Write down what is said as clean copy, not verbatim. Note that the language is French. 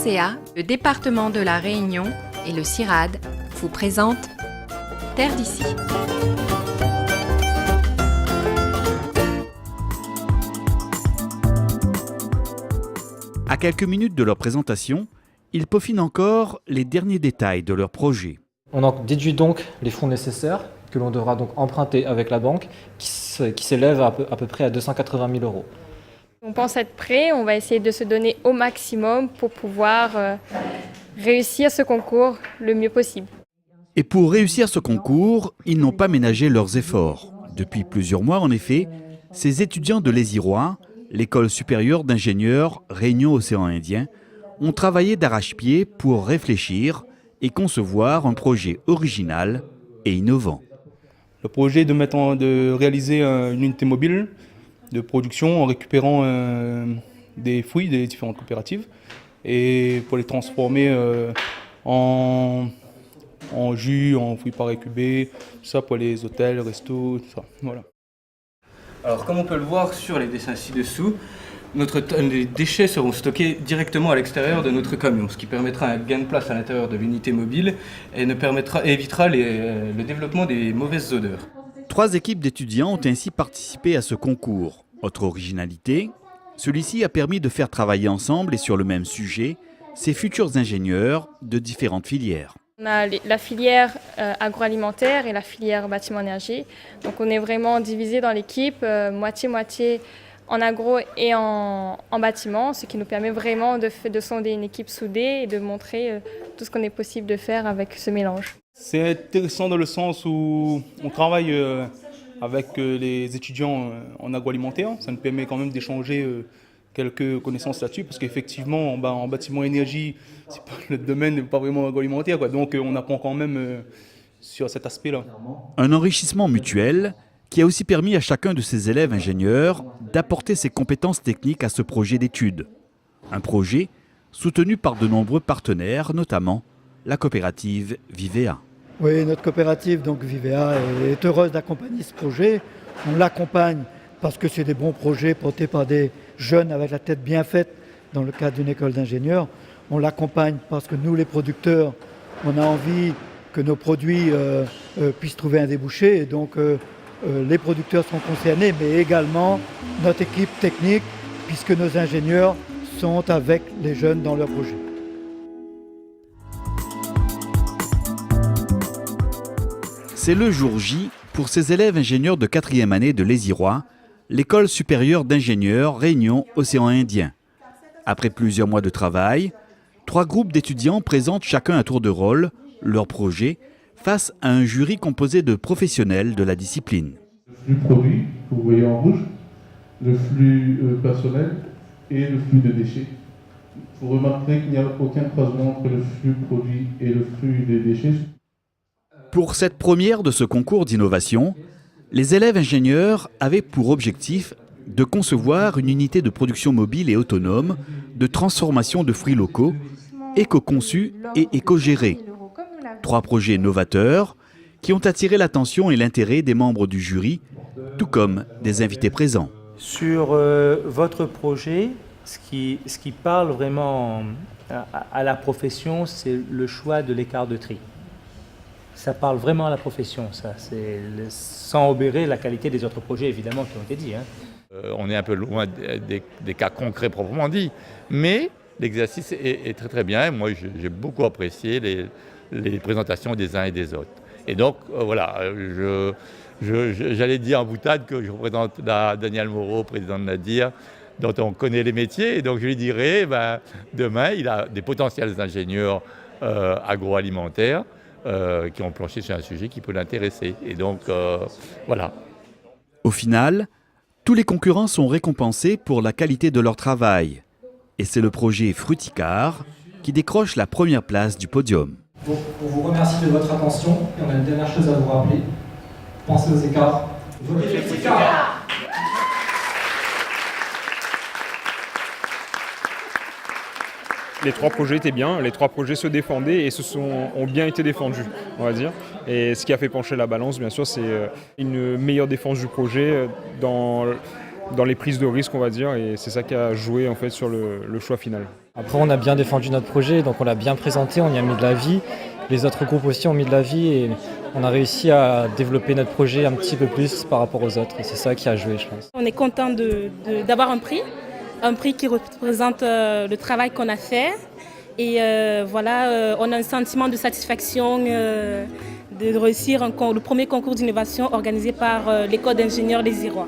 RCA, le département de la Réunion et le CIRAD vous présentent Terre d'ici. À quelques minutes de leur présentation, ils peaufinent encore les derniers détails de leur projet. On en déduit donc les fonds nécessaires que l'on devra donc emprunter avec la banque qui s'élèvent à peu près à 280 000 euros. On pense être prêt, on va essayer de se donner au maximum pour pouvoir réussir ce concours le mieux possible. Et pour réussir ce concours, ils n'ont pas ménagé leurs efforts. Depuis plusieurs mois, en effet, ces étudiants de l'ESIROIS, l'École supérieure d'ingénieurs Réunion Océan Indien, ont travaillé d'arrache-pied pour réfléchir et concevoir un projet original et innovant. Le projet de réaliser une unité mobile de production en récupérant des fruits des différentes coopératives et pour les transformer en jus, en fruits par récubé, tout ça pour les hôtels, restos, tout ça. Voilà. Alors comme on peut le voir sur les dessins ci-dessous, les déchets seront stockés directement à l'extérieur de notre camion, ce qui permettra un gain de place à l'intérieur de l'unité mobile et évitera le développement des mauvaises odeurs. 3 équipes d'étudiants ont ainsi participé à ce concours. Autre originalité, celui-ci a permis de faire travailler ensemble et sur le même sujet ces futurs ingénieurs de différentes filières. On a la filière agroalimentaire et la filière bâtiment-énergie. Donc on est vraiment divisé dans l'équipe, moitié-moitié en agro et en bâtiment, ce qui nous permet vraiment de sonder une équipe soudée et de montrer tout ce qu'on est possible de faire avec ce mélange. C'est intéressant dans le sens où on travaille avec les étudiants en agroalimentaire. Ça nous permet quand même d'échanger quelques connaissances là-dessus, parce qu'effectivement, en bâtiment énergie, le domaine n'est pas vraiment agroalimentaire, quoi. Donc on apprend quand même sur cet aspect-là. Un enrichissement mutuel qui a aussi permis à chacun de ces élèves ingénieurs d'apporter ses compétences techniques à ce projet d'études. Un projet soutenu par de nombreux partenaires, notamment la coopérative Vivea. Oui, notre coopérative, donc Vivea, est heureuse d'accompagner ce projet. On l'accompagne parce que c'est des bons projets portés par des jeunes avec la tête bien faite dans le cadre d'une école d'ingénieurs. On l'accompagne parce que nous, les producteurs, on a envie que nos produits puissent trouver un débouché. Et donc, les producteurs sont concernés, mais également notre équipe technique, puisque nos ingénieurs sont avec les jeunes dans leur projet. C'est le jour J pour ces élèves ingénieurs de 4e année de l'ESIROIS, l'École supérieure d'ingénieurs Réunion Océan Indien. Après plusieurs mois de travail, 3 groupes d'étudiants présentent chacun à tour de rôle leur projet face à un jury composé de professionnels de la discipline. Le flux produit, que vous voyez en rouge, le flux personnel et le flux de déchets. Vous remarquerez qu'il n'y a aucun croisement entre le flux produit et le flux des déchets. Pour cette première de ce concours d'innovation, les élèves ingénieurs avaient pour objectif de concevoir une unité de production mobile et autonome de transformation de fruits locaux, éco-conçus et éco-gérés. 3 projets novateurs qui ont attiré l'attention et l'intérêt des membres du jury, tout comme des invités présents. Sur votre projet, ce qui parle vraiment à la profession, c'est le choix de l'écart de tri. Ça parle vraiment à la profession, ça. C'est sans obérer la qualité des autres projets, évidemment, qui ont été dits. On est un peu loin des cas concrets proprement dit, mais l'exercice est très très bien. Moi, j'ai beaucoup apprécié les présentations des uns et des autres. Et donc, voilà, j'allais dire en boutade que je représente Daniel Moreau, président de Nadir, dont on connaît les métiers. Et donc, je lui dirais, demain, il a des potentiels ingénieurs agroalimentaires qui ont planché sur un sujet qui peut l'intéresser. Et donc, voilà. Au final, tous les concurrents sont récompensés pour la qualité de leur travail. Et c'est le projet Fruticard qui décroche la première place du podium. Donc, on vous remercie de votre attention et on a une dernière chose à vous rappeler. Pensez aux écarts. Votez Fruticard. Les 3 projets étaient bien, les 3 projets se défendaient et ont bien été défendus, on va dire. Et ce qui a fait pencher la balance, bien sûr, c'est une meilleure défense du projet dans dans les prises de risque, on va dire, et c'est ça qui a joué en fait sur le choix final. Après, on a bien défendu notre projet, donc on l'a bien présenté, on y a mis de la vie. Les autres groupes aussi ont mis de la vie et on a réussi à développer notre projet un petit peu plus par rapport aux autres. Et c'est ça qui a joué, je pense. On est content d'avoir un prix qui représente le travail qu'on a fait. Et voilà, on a un sentiment de satisfaction de réussir le premier concours d'innovation organisé par l'école d'ingénieurs Les Irois.